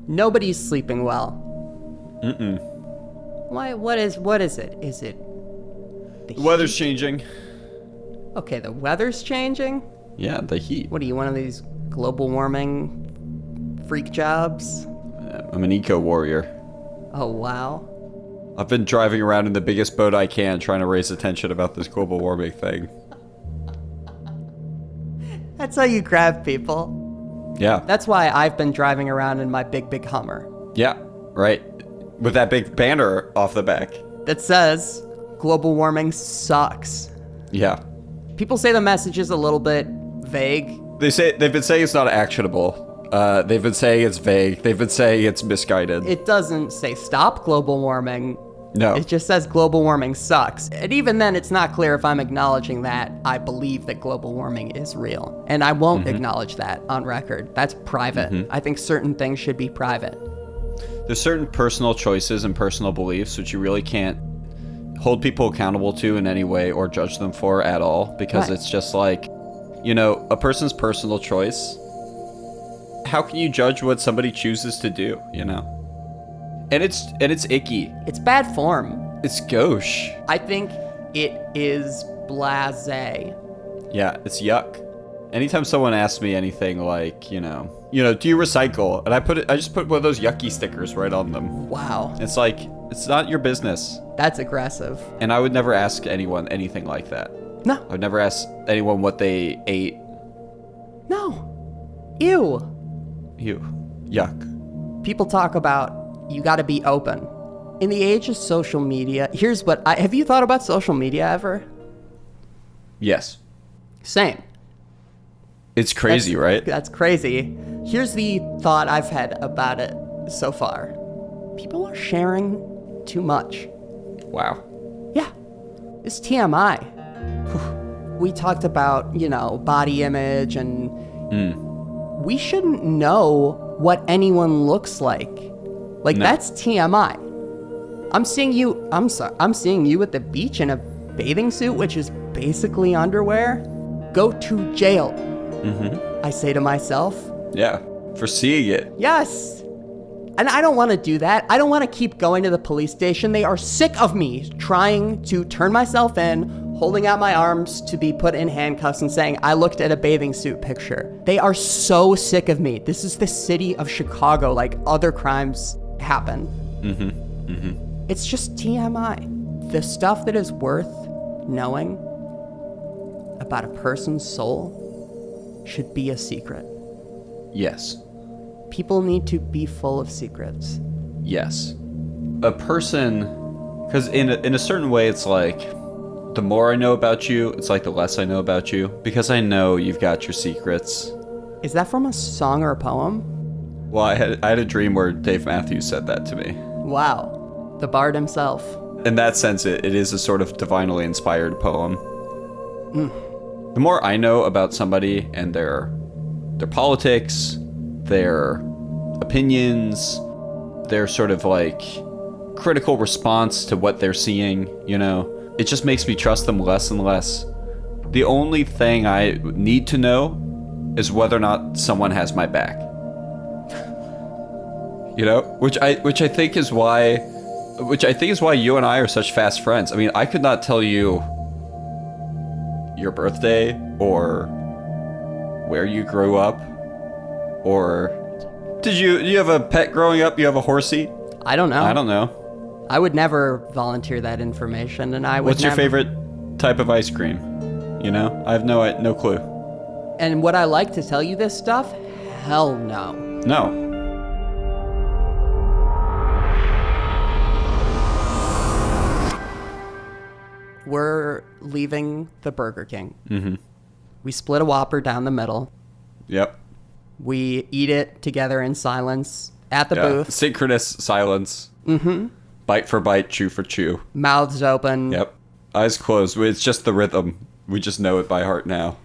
Nobody's sleeping well. Mm-mm. Why? What is it? Is it The weather's changing. Okay, the weather's changing? Yeah, the heat. What are you, one of these global warming freak jobs? I'm an eco-warrior. Oh, wow. I've been driving around in the biggest boat I can trying to raise attention about this global warming thing. That's how you grab people. Yeah. That's why I've been driving around in my big Hummer. Yeah, right. With that big banner off the back. That says, global warming sucks. Yeah. People say the message is a little bit vague. They've been saying it's not actionable. They've been saying it's vague. They've been saying it's misguided. It doesn't say stop global warming. No. It just says global warming sucks. And even then, it's not clear if I'm acknowledging that I believe that global warming is real. And I won't acknowledge that on record. That's private. I think certain things should be private. There's certain personal choices and personal beliefs which you really can't hold people accountable to in any way or judge them for at all, because it's just like, you know, a person's personal choice. How can you judge what somebody chooses to do, you know? And it's icky. It's bad form. It's gauche. I think it is blasé. Yeah, it's yuck. Anytime someone asks me anything like, you know, do you recycle? And I just put one of those yucky stickers right on them. Wow. It's like, it's not your business. That's aggressive. And I would never ask anyone anything like that. No. I would never ask anyone what they ate. No. Ew. Ew. Yuck. People talk about you got to be open. In the age of social media, here's what have you thought about social media ever? Yes. Same. It's crazy, right? That's crazy. Here's the thought I've had about it so far. People are sharing too much. Wow. Yeah. It's TMI. We talked about, body image and we shouldn't know what anyone looks like. Like, that's TMI. I'm seeing you at the beach in a bathing suit, which is basically underwear. Go to jail. I say to myself. Yeah, for seeing it. Yes. And I don't want to do that. I don't want to keep going to the police station. They are sick of me trying to turn myself in, holding out my arms to be put in handcuffs and saying, I looked at a bathing suit picture. They are so sick of me. This is the city of Chicago, like other crimes happen. It's just TMI. The stuff that is worth knowing about a person's soul should be a secret. Yes. People need to be full of secrets. Yes. A person, because in a certain way, it's like, the more I know about you, it's like the less I know about you, because I know you've got your secrets. Is that from a song or a poem? Well, I had a dream where Dave Matthews said that to me. Wow. The bard himself. In that sense, it is a sort of divinely inspired poem. The more I know about somebody and their politics, their opinions, their sort of like critical response to what they're seeing, it just makes me trust them less and less. The only thing I need to know is whether or not someone has my back. Which I think is why you and I are such fast friends. I mean, I could not tell you your birthday or where you grew up, or did you have a pet growing up? You have a horsey? I don't know. I don't know. I would never volunteer that information, and I would. What's your favorite type of ice cream? I have no clue. And would I like to tell you this stuff? Hell no. No. We're leaving the Burger King. We split a Whopper down the middle. Yep. We eat it together in silence at the booth. Synchronous silence. Bite for bite, chew for chew. Mouths open. Yep. Eyes closed. It's just the rhythm. We just know it by heart now.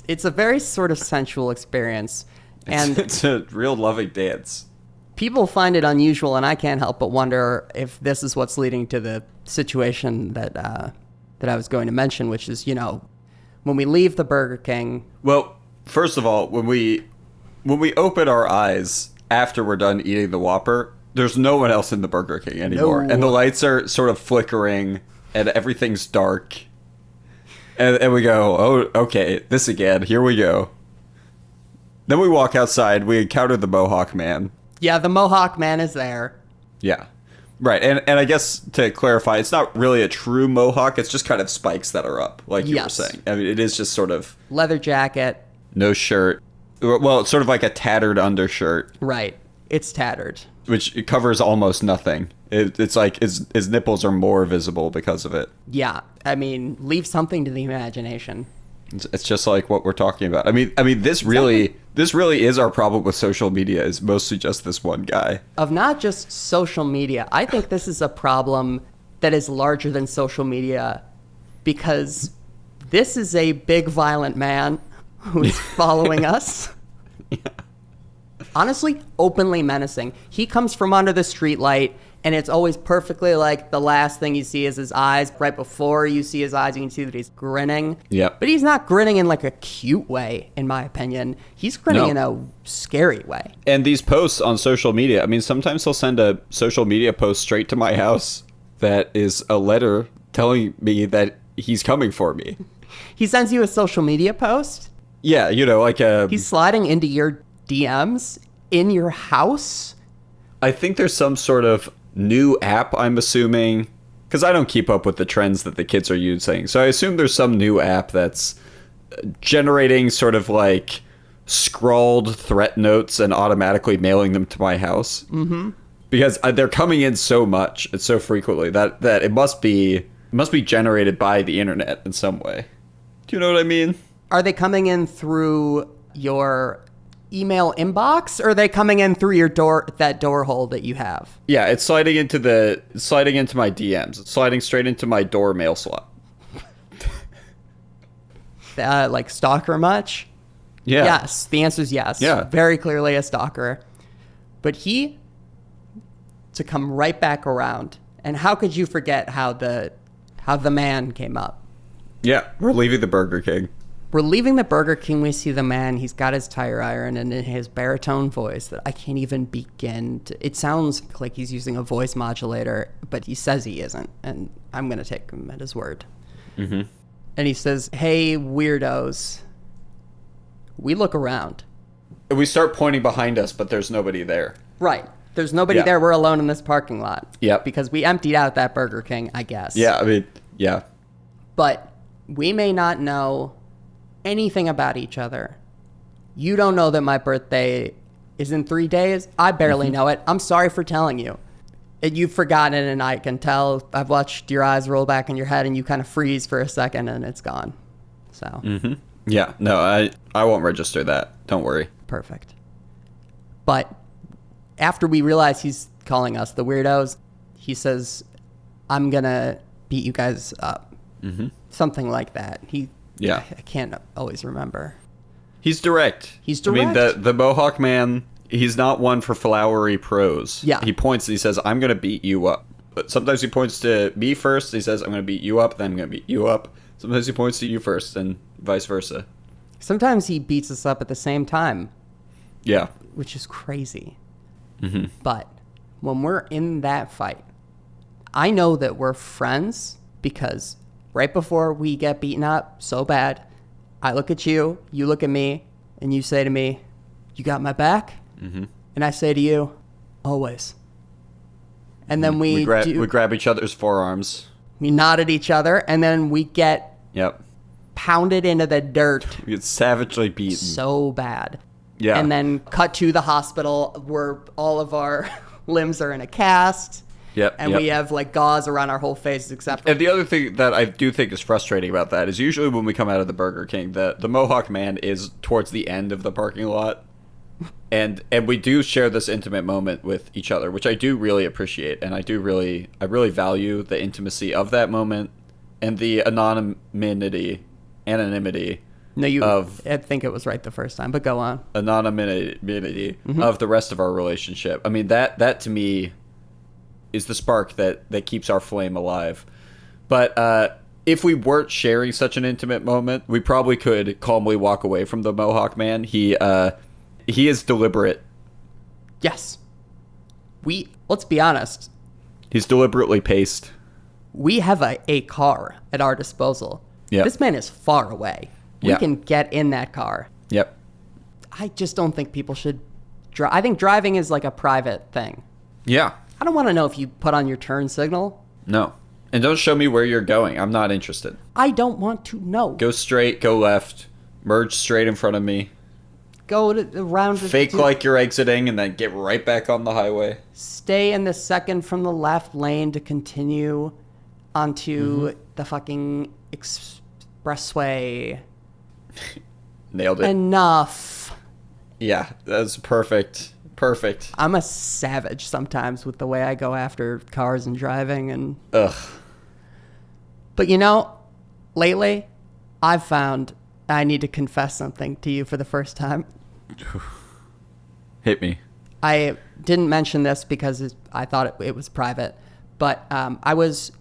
It's a very sort of sensual experience. And it's a real loving dance. People find it unusual, and I can't help but wonder if this is what's leading to the situation that I was going to mention, which is, when we leave the Burger King. Well, first of all, when we open our eyes after we're done eating the Whopper, there's no one else in the Burger King anymore. No. And the lights are sort of flickering and everything's dark. And we go, oh, okay, this again. Here we go. Then we walk outside. We encounter the Mohawk Man. Yeah, the Mohawk Man is there. Yeah. Right. And I guess to clarify, it's not really a true Mohawk. It's just kind of spikes that are up, like you were saying. I mean, it is just sort of... leather jacket. No shirt. Well, it's sort of like a tattered undershirt. Right. It's tattered. Which it covers almost nothing. It's like his nipples are more visible because of it. Yeah. I mean, leave something to the imagination. It's just like what we're talking about. I mean, this really is our problem with social media. Is mostly just this one guy. Of not just social media, I think this is a problem that is larger than social media, because this is a big violent man who's following us. Yeah. Honestly, openly menacing. He comes from under the streetlight, and it's always perfectly like the last thing you see is his eyes. Right before you see his eyes, you can see that he's grinning. Yep. But he's not grinning in like a cute way, in my opinion. He's grinning in a scary way. And these posts on social media, I mean, sometimes he'll send a social media post straight to my house that is a letter telling me that he's coming for me. He sends you a social media post? Yeah, like a... He's sliding into your DMs in your house? I think there's some sort of new app, I'm assuming, because I don't keep up with the trends that the kids are using. So I assume there's some new app that's generating sort of like scrawled threat notes and automatically mailing them to my house. Mm-hmm. Because they're coming in so much and so frequently that it must be generated by the internet in some way. Do you know what I mean? Are they coming in through your email inbox, or are they coming in through your door hole that you have? Yeah, it's sliding into my DMs. It's sliding straight into my door mail slot. Like stalker much? Yeah. Yes, the answer is yes. Yeah. Very clearly a stalker. But to come right back around. And how could you forget how the man came up? Yeah, we're leaving the Burger King. We're leaving the Burger King. We see the man. He's got his tire iron, and in his baritone voice that I can't even begin to... It sounds like he's using a voice modulator, but he says he isn't, and I'm going to take him at his word. Mm-hmm. And he says, "Hey, weirdos." We look around. We start pointing behind us, but there's nobody there. Right. There's nobody there. We're alone in this parking lot. Yep. Because we emptied out that Burger King, I guess. Yeah, I mean, yeah. But we may not know anything about each other. You don't know that my birthday is in 3 days. I barely know it. I'm sorry for telling you. You've forgotten it, and I can tell. I've watched your eyes roll back in your head, and you kind of freeze for a second, and it's gone. So. Mm-hmm. Yeah, no, I won't register that. Don't worry. Perfect. But after we realize he's calling us the weirdos, he says, "I'm going to beat you guys up." Mm-hmm. Something like that. I can't always remember. He's direct. I mean, the Mohawk Man, he's not one for flowery prose. Yeah. He points and he says, "I'm going to beat you up." But sometimes he points to me first. He says, "I'm going to beat you up, then I'm going to beat you up." Sometimes he points to you first and vice versa. Sometimes he beats us up at the same time. Yeah. Which is crazy. Mm-hmm. But when we're in that fight, I know that we're friends because right before we get beaten up so bad, I look at you, you look at me, and you say to me, "You got my back?" Mm-hmm. And I say to you, "Always." And then we grab each other's forearms. We nod at each other, and then we get Yep. pounded into the dirt. We get savagely beaten. So bad. Yeah. And then cut to the hospital where all of our limbs are in a cast. Yep. And we have like gauze around our whole faces except for... And the other thing that I do think is frustrating about that is usually when we come out of the Burger King, the Mohawk Man is towards the end of the parking lot. And we do share this intimate moment with each other, which I do really appreciate, and I really value the intimacy of that moment and the anonymity. No, I think it was right the first time, but go on. Anonymity of the rest of our relationship. I mean, that to me is the spark that keeps our flame alive. But if we weren't sharing such an intimate moment, we probably could calmly walk away from the Mohawk Man. He is deliberate. Yes. Let's be honest. He's deliberately paced. We have a car at our disposal. Yep. This man is far away. We Yeah. can get in that car. Yep. I just don't think people should drive. I think driving is like a private thing. Yeah. I don't want to know if you put on your turn signal. No. And don't show me where you're going. I'm not interested. I don't want to know. Go straight, go left, merge straight in front of me. Go around. Fake like you're exiting and then get right back on the highway. Stay in the second from the left lane to continue onto the fucking expressway. Nailed it. Enough. Yeah, that's perfect. Perfect. I'm a savage sometimes with the way I go after cars and driving and Ugh. But you know, lately I've found I need to confess something to you for the first time. Hit me. I didn't mention this because I thought it was private, but I was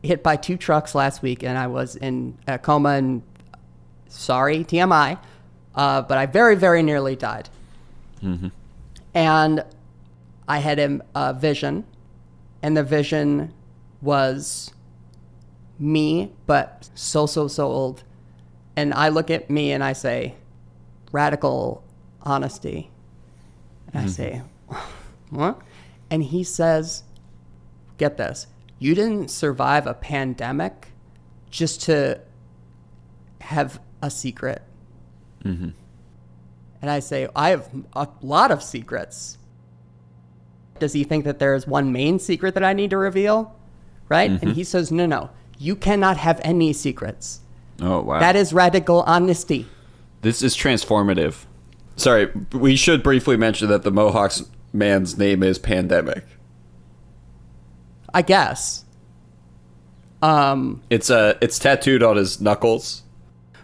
hit by 2 trucks last week and I was in a coma and sorry, TMI, but I very, very nearly died. Mm-hmm. And I had a vision, and the vision was me, but so old. And I look at me and I say, radical honesty. And I say, what? And he says, get this, you didn't survive a pandemic just to have a secret. Mm-hmm. And I say, I have a lot of secrets. Does he think that there is one main secret that I need to reveal? Right? Mm-hmm. And he says, no, you cannot have any secrets. Oh, wow. That is radical honesty. This is transformative. Sorry, we should briefly mention that the Mohawks man's name is Pandemic. I guess. It's tattooed on his knuckles.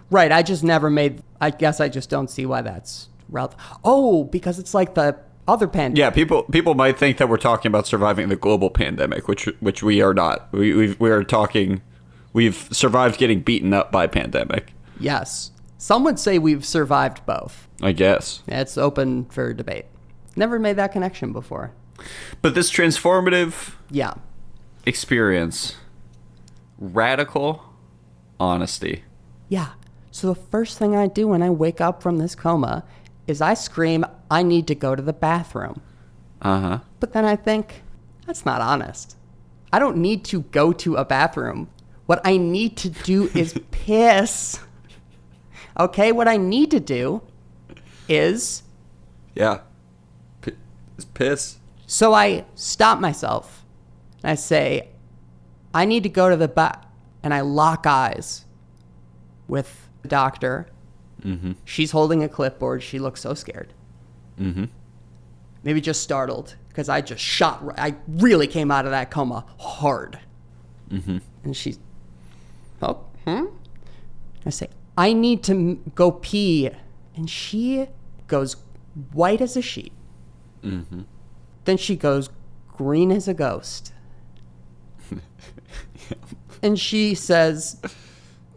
Right, I guess I just don't see why that's relevant. Oh, because it's like the other pandemic. Yeah, people might think that we're talking about surviving the global pandemic, which we are not. We've survived getting beaten up by pandemic. Yes. Some would say we've survived both. I guess. It's open for debate. Never made that connection before. But this transformative Yeah. experience, radical honesty. Yeah. So the first thing I do when I wake up from this coma is I scream, I need to go to the bathroom. Uh-huh. But then I think, that's not honest. I don't need to go to a bathroom. What I need to do is piss. Okay? What I need to do is... Yeah. It's piss. So I stop myself. And I say, I need to go to the bath. And I lock eyes with the doctor. Mm-hmm. She's holding a clipboard. She looks so scared. Mm-hmm. Maybe just startled because I just I really came out of that coma hard. Mm-hmm. And she's, I say, I need to go pee. And she goes white as a sheet. Mm-hmm. Then she goes green as a ghost. And she says,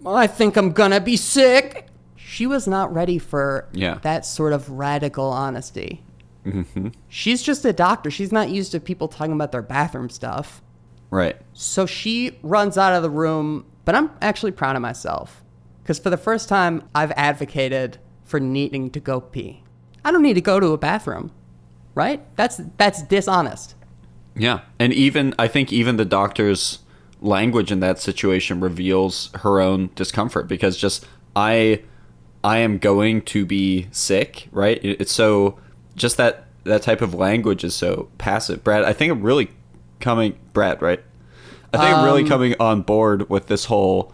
I think I'm gonna be sick. She was not ready for that sort of radical honesty. Mm-hmm. She's just a doctor. She's not used to people talking about their bathroom stuff. Right. So she runs out of the room, but I'm actually proud of myself. Because for the first time, I've advocated for needing to go pee. I don't need to go to a bathroom, right? That's dishonest. Yeah. And I think even the doctor's language in that situation reveals her own discomfort because just I am going to be sick, right? It's so just that type of language is so passive. Brad, I think I'm really coming on board with this whole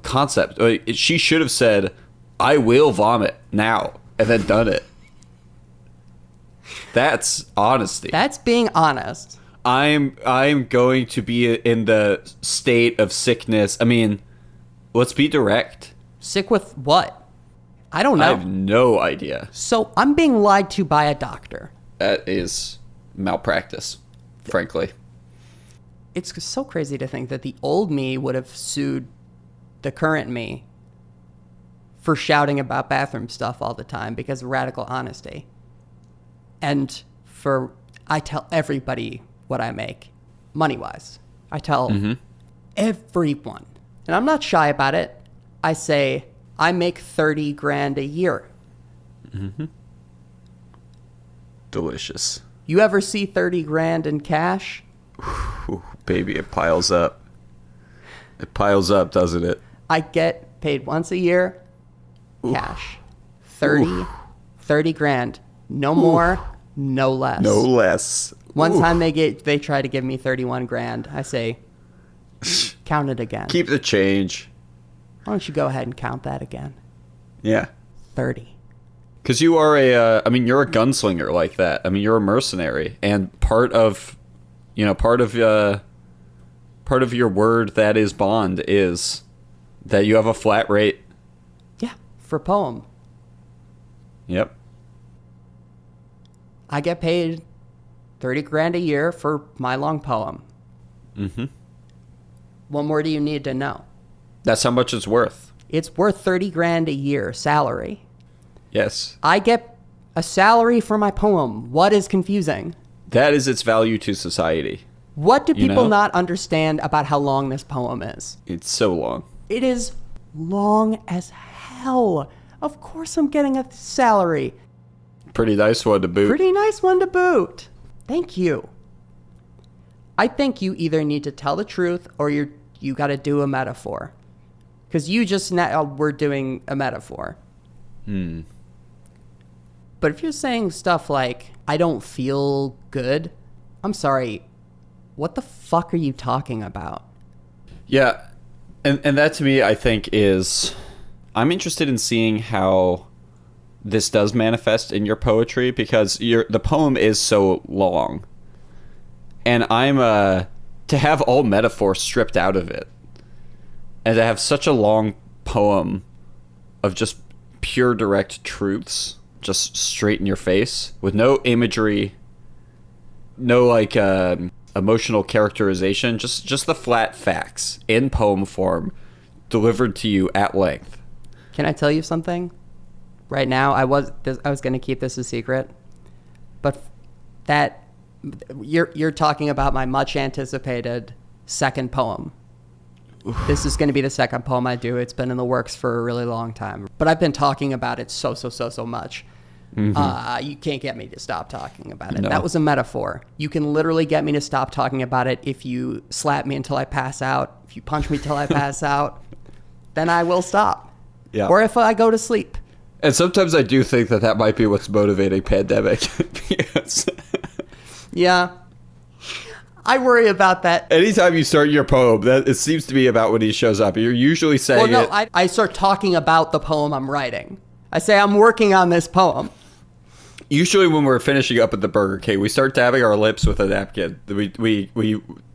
concept. She should have said, I will vomit now and then done it. That's honesty. That's being honest. I'm going to be in the state of sickness. I mean, let's be direct. Sick with what? I don't know. I have no idea. So I'm being lied to by a doctor. That is malpractice, frankly. It's so crazy to think that the old me would have sued the current me for shouting about bathroom stuff all the time because of radical honesty. And I tell everybody what I make, money-wise. I tell everyone. And I'm not shy about it. I say, I make 30 grand a year. Mm-hmm. Delicious. You ever see 30 grand in cash? Ooh, baby, it piles up. It piles up, doesn't it? I get paid once a year, cash. 30 grand. No more, no less. No less. One time they try to give me 31 grand. I say, count it again. Keep the change. Why don't you go ahead and count that again? Yeah. 30. Because you are you're a gunslinger like that. I mean, you're a mercenary, and part of your word that is bond is that you have a flat rate. Yeah, for poem. Yep. I get paid 30 grand a year for my long poem. Mm-hmm. What more do you need to know? That's how much it's worth. It's worth 30 grand a year salary. Yes. I get a salary for my poem. What is confusing? That is its value to society. What do people not understand about how long this poem is? It's so long. It is long as hell. Of course I'm getting a salary. Pretty nice one to boot. Pretty nice one to boot. Thank you. I think you either need to tell the truth or you got to do a metaphor. Because you just now were doing a metaphor. But if you're saying stuff like, I don't feel good, I'm sorry, what the fuck are you talking about? Yeah. And that to me, I think is, I'm interested in seeing how this does manifest in your poetry, because the poem is so long. And I'm, to have all metaphor stripped out of it, and to have such a long poem of just pure direct truths, just straight in your face, with no imagery, no like emotional characterization, just the flat facts in poem form delivered to you at length. Can I tell you something? Right now, I was going to keep this a secret, but that you're talking about my much anticipated second poem. Oof. This is going to be the second poem I do. It's been in the works for a really long time, but I've been talking about it so much. Mm-hmm. You can't get me to stop talking about it. No. That was a metaphor. You can literally get me to stop talking about it if you slap me until I pass out. If you punch me till I pass out, then I will stop. Yeah. Or if I go to sleep. And sometimes I do think that might be what's motivating Pandemic. Yes. Yeah. I worry about that. Anytime you start your poem, it seems to be about when he shows up. You're usually saying I start talking about the poem I'm writing. I say I'm working on this poem. Usually when we're finishing up at the Burger King, we start dabbing our lips with a napkin. We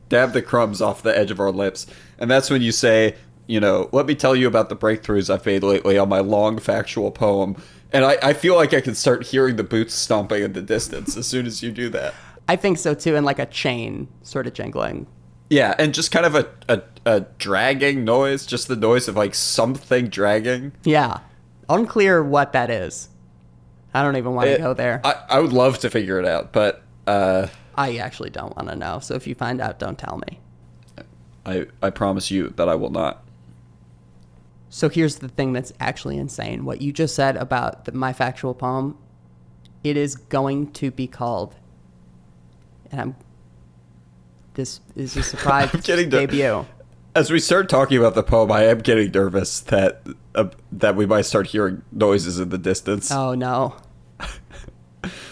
dab the crumbs off the edge of our lips. And that's when you say, let me tell you about the breakthroughs I've made lately on my long factual poem. And I feel like I can start hearing the boots stomping in the distance as soon as you do that. I think so too, and like a chain sort of jingling. Yeah, and just kind of a dragging noise, just the noise of like something dragging. Yeah. Unclear what that is. I don't even want to go there. I would love to figure it out, but I actually don't want to know. So if you find out, don't tell me. I promise you that I will not. So here's the thing that's actually insane. What you just said about my factual poem, it is going to be called, and this is a surprise debut. As we start talking about the poem, I am getting nervous that we might start hearing noises in the distance. Oh, no.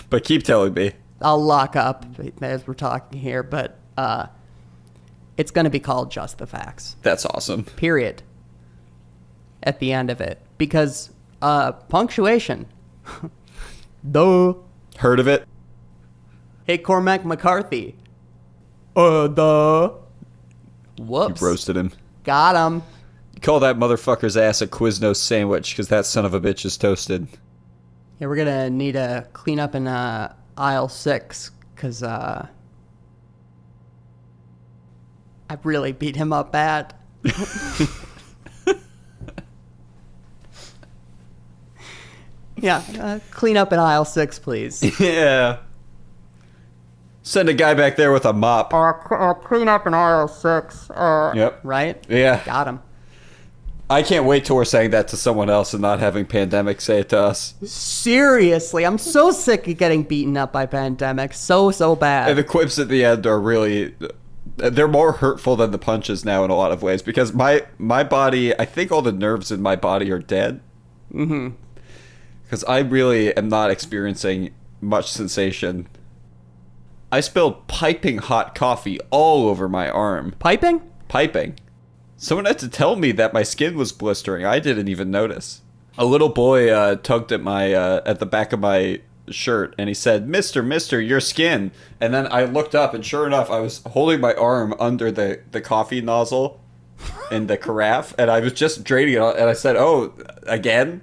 But keep telling me. I'll lock up as we're talking here, but it's going to be called Just the Facts. That's awesome. Period. At the end of it. Because punctuation. Duh. Heard of it? Hey, Cormac McCarthy. Duh. Whoops. You roasted him. Got him. Call that motherfucker's ass a Quiznos sandwich, because that son of a bitch is toasted. Yeah, we're going to need to clean up in aisle 6, because I really beat him up bad. Yeah, clean up in aisle 6, please. Yeah. Send a guy back there with a mop. Clean up in aisle 6. Yep. Right? Yeah. Got him. I can't wait till we're saying that to someone else and not having Pandemic say it to us. Seriously, I'm so sick of getting beaten up by Pandemic. So bad. And the quips at the end are really... They're more hurtful than the punches now in a lot of ways. Because my body... I think all the nerves in my body are dead. Mm-hmm. Because I really am not experiencing much sensation. I spilled piping hot coffee all over my arm. Piping? Piping. Someone had to tell me that my skin was blistering. I didn't even notice. A little boy tugged at my at the back of my shirt, and he said, Mister, your skin. And then I looked up, and sure enough, I was holding my arm under the coffee nozzle in the carafe, and I was just draining it, and I said, oh, again?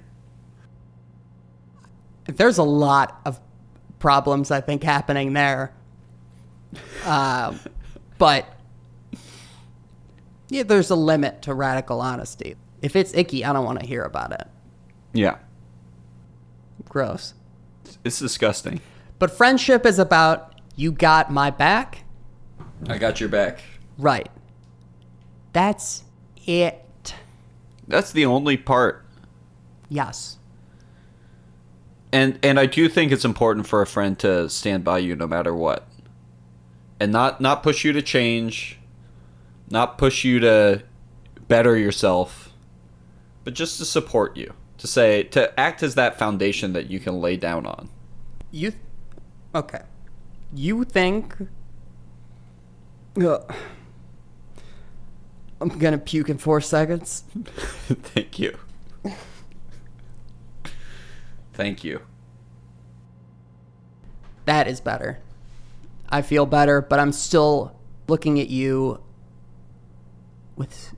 There's a lot of problems, I think, happening there. But... yeah, there's a limit to radical honesty. If it's icky, I don't want to hear about it. Yeah. Gross. It's disgusting. But friendship is about, you got my back. I got your back. Right. That's it. That's the only part. Yes. And I do think it's important for a friend to stand by you no matter what. And not push you to change. Not push you to better yourself, but just to support you. To act as that foundation that you can lay down on. Okay. You think... Ugh. I'm gonna puke in 4 seconds. Thank you. Thank you. That is better. I feel better, but I'm still looking at you with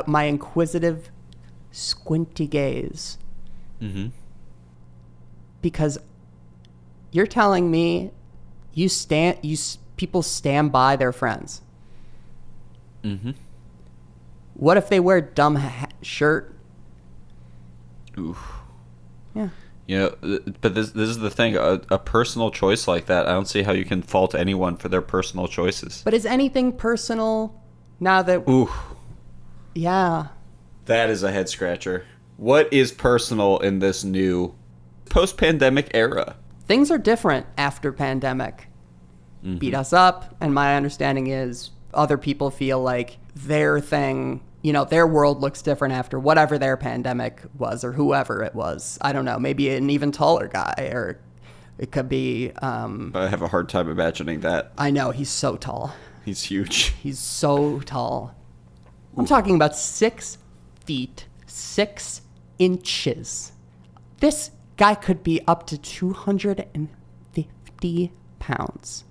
my inquisitive, squinty gaze. Mm-hmm. Because you're telling me people stand by their friends. Mm-hmm. What if they wear a dumb shirt? Oof. Yeah. You know, but this is the thing. A personal choice like that, I don't see how you can fault anyone for their personal choices. But is anything personal now that... Ooh. Yeah. That is a head scratcher. What is personal in this new post-pandemic era? Things are different after pandemic. Mm-hmm. Beat us up, and my understanding is other people feel like their thing, their world looks different after whatever their pandemic was, or whoever it was. I don't know, maybe an even taller guy, or it could be... I have a hard time imagining that. I know, he's so tall. He's huge. He's so tall. I'm talking about 6 feet, 6 inches. This guy could be up to 250 pounds.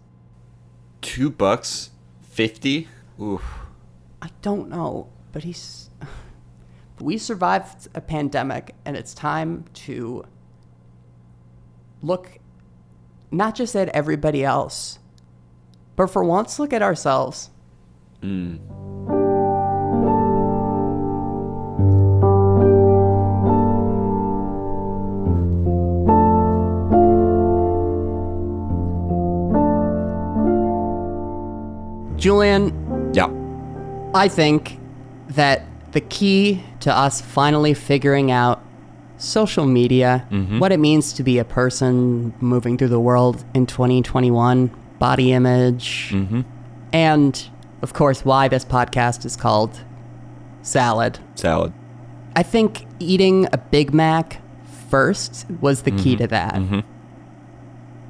$2.50? Oof. I don't know, but we survived a pandemic, and it's time to look not just at everybody else, but for once, look at ourselves. Julian. Yeah. I think that the key to us finally figuring out social media, what it means to be a person moving through the world in 2021, body image, and, of course, why this podcast is called Salad. Salad. I think eating a Big Mac first was the key to that.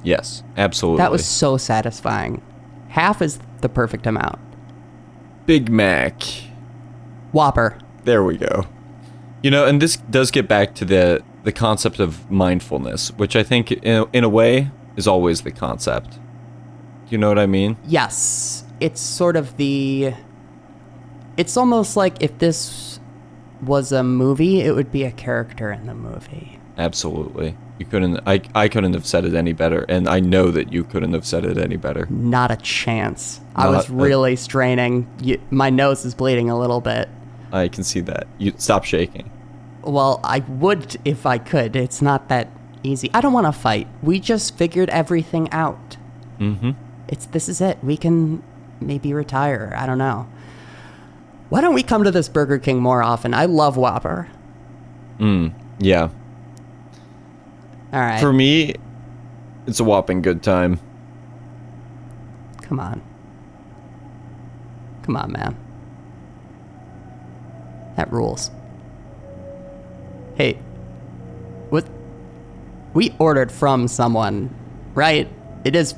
Yes, absolutely. That was so satisfying. Half is the perfect amount. Big Mac. Whopper. There we go. And this does get back to the concept of mindfulness, which I think in a way is always the concept. Do you know what I mean? Yes. It's sort of it's almost like if this was a movie, it would be a character in the movie. Absolutely. I couldn't have said it any better, and I know that you couldn't have said it any better. Not a chance. I was really straining. My nose is bleeding a little bit. I can see that. You stop shaking. Well, I would if I could. It's not that easy. I don't want to fight. We just figured everything out. Mm-hmm. This is it. We can maybe retire. I don't know. Why don't we come to this Burger King more often? I love Whopper. Yeah. All right. For me, it's a whopping good time. Come on. Come on, man. That rules. Hey, what? We ordered from someone, right? It's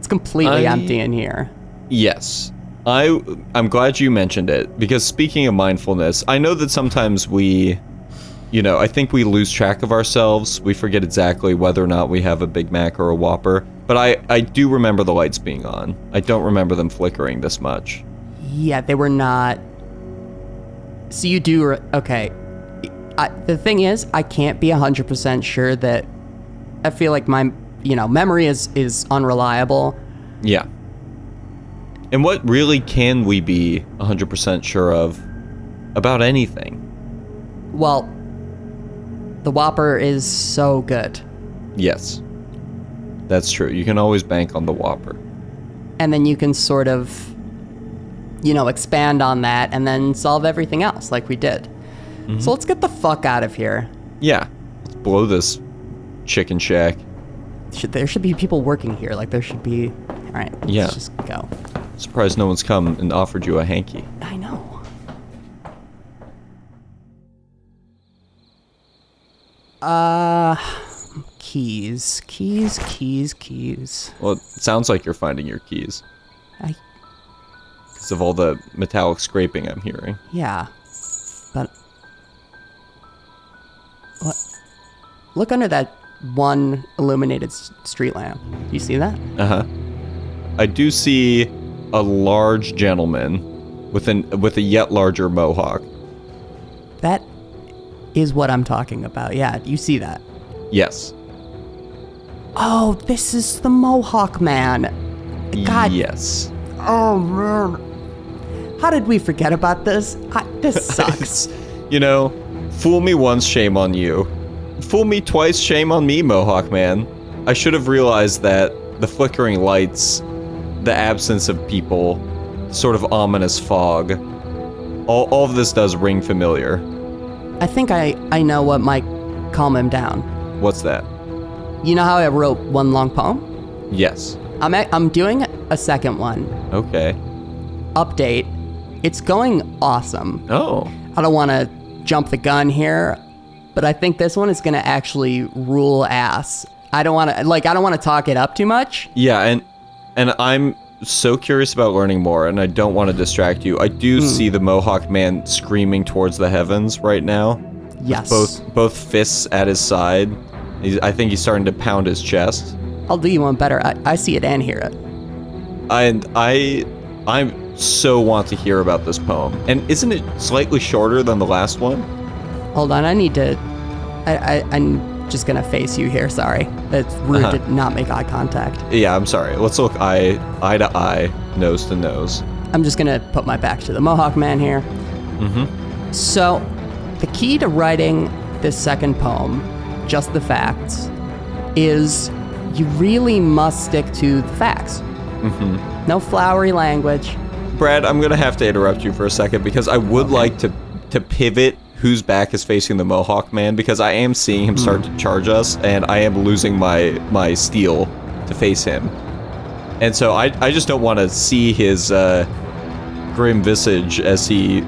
completely empty in here. Yes. I'm glad you mentioned it, because speaking of mindfulness, I know that sometimes we, I think we lose track of ourselves. We forget exactly whether or not we have a Big Mac or a Whopper. But I do remember the lights being on. I don't remember them flickering this much. Yeah, they were not. So you do. Okay. The thing is, I can't be 100% sure that. I feel like my, memory is unreliable. Yeah. And what really can we be 100% sure of about anything? Well, the Whopper is so good. Yes. That's true. You can always bank on the Whopper. And then you can sort of, expand on that and then solve everything else like we did. Mm-hmm. So let's get the fuck out of here. Yeah. Let's blow this chicken shack. There should be people working here. Like, there should be... All right, let's just go. Surprised no one's come and offered you a hanky. I know. Keys. Well, it sounds like you're finding your keys. Because of all the metallic scraping I'm hearing. Yeah. But... What? Look under that one illuminated street lamp. Do you see that? Uh-huh. I do see a large gentleman with a yet larger mohawk. That is what I'm talking about. Yeah, you see that? Yes. Oh, this is the Mohawk Man. God. Yes. Oh, man. How did we forget about this? This sucks. Fool me once, shame on you. Fool me twice, shame on me, Mohawk Man. I should have realized that the flickering lights, the absence of people, sort of ominous fog, all of this does ring familiar. I think I know what might calm him down. What's that? You know how I wrote one long poem? Yes. I'm doing a second one. Okay. Update. It's going awesome. Oh. I don't want to jump the gun here, but I think this one is going to actually rule ass. I don't want to talk it up too much. Yeah, and I'm so curious about learning more, and I don't want to distract you. I do see the Mohawk Man screaming towards the heavens right now. Yes. Both fists at his side. I think he's starting to pound his chest. I'll do you one better. I see it and hear it. And I so want to hear about this poem. And isn't it slightly shorter than the last one? Hold on, I'm just gonna face you here, sorry. It's rude to not make eye contact. Yeah, I'm sorry. Let's look eye to eye, nose to nose. I'm just gonna put my back to the Mohawk Man here. Mm-hmm. So, the key to writing this second poem, Just the Facts, is you really must stick to the facts. Mm-hmm. No flowery language. Brad, I'm gonna have to interrupt you for a second because I would like to pivot whose back is facing the Mohawk Man, because I am seeing him start to charge us, and I am losing my steel to face him. And so I just don't want to see his grim visage as he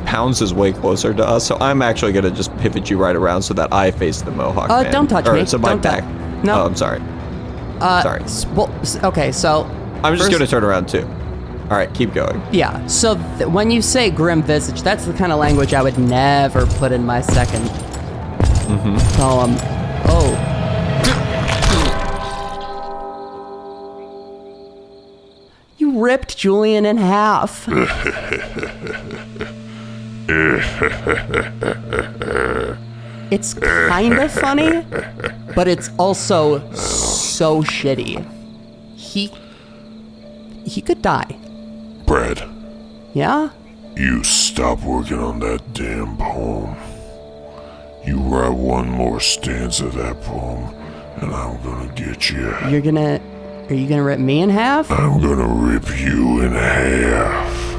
pounds his way closer to us. So I'm actually gonna just pivot you right around so that I face the Mohawk Man. Don't touch me. So my Don't back. No. Oh, I'm sorry. Sorry. Well, okay, so... I'm just gonna turn around too. All right, keep going. Yeah, so when you say grim visage, that's the kind of language I would never put in my second poem. Oh. You ripped Julian in half. It's kind of funny, but it's also so shitty. He could die. Brad, Yeah? you stop working on that damn poem. You write one more stanza of that poem, and I'm gonna get you. Are you gonna rip me in half? I'm gonna rip you in half.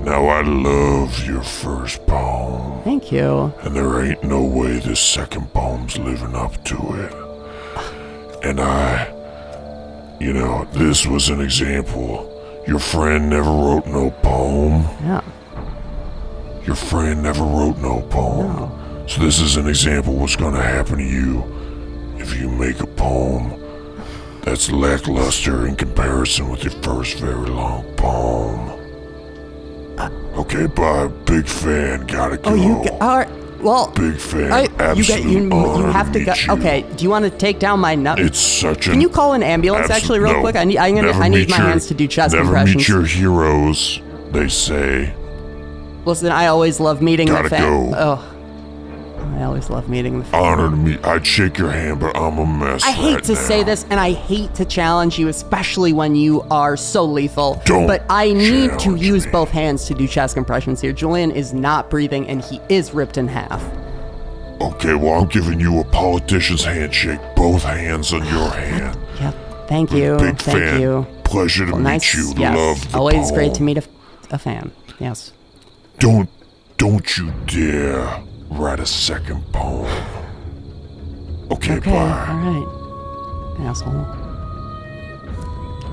Now I love your first poem, Thank you. and there ain't no way this second poem's living up to it. And this was an example. Your friend never wrote no poem. Yeah. Your friend never wrote no poem. No. So this is an example of what's gonna happen to you if you make a poem that's lackluster in comparison with your first very long poem. Okay, bye. Big fan. Gotta go. Oh, you are. Well, Big fan. you Honor have to go. meet you. Okay, do you want to take down my nut? It's such an. Can you call an ambulance actually real no. quick? I need my hands to do chest never compressions. meet your heroes, they say. Listen, I always love meeting Gotta the fan. go. Oh, I always love meeting the fan. Honor to me. I'd shake your hand, but I'm a mess. I hate right to now. say this, and I hate to challenge you, especially when you are so lethal. Don't but I need to challenge use me. both hands to do chest compressions here. Julian is not breathing, and he is ripped in half. Okay, well, I'm giving you a politician's handshake. Both hands on your hand. Yeah, thank you. Big Thank fan. you. Pleasure to Well, meet nice. you. Yes. Love the Always great to poem. meet a fan. Yes. Don't you dare write a second poem. Okay, Okay. bye. All right. Asshole.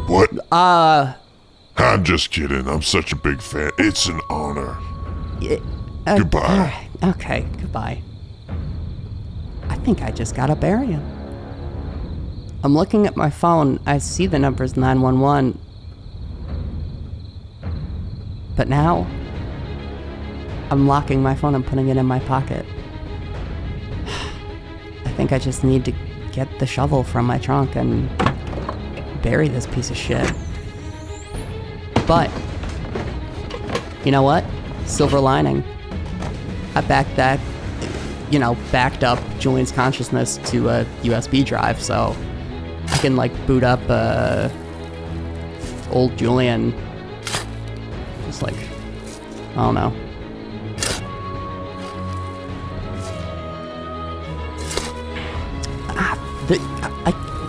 What? I'm just kidding. I'm such a big fan. It's an honor. Goodbye. All right. Okay. Goodbye. I think I just got a barium. I'm looking at my phone. I see the number's 911. But now, I'm locking my phone and putting it in my pocket. I think I just need to get the shovel from my trunk and bury this piece of shit. But, you know what? Silver lining. I backed up Julian's consciousness to a USB drive, so I can boot up old Julian. Just I don't know.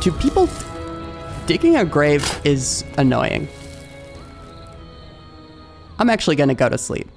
To people, digging a grave is annoying. I'm actually gonna go to sleep.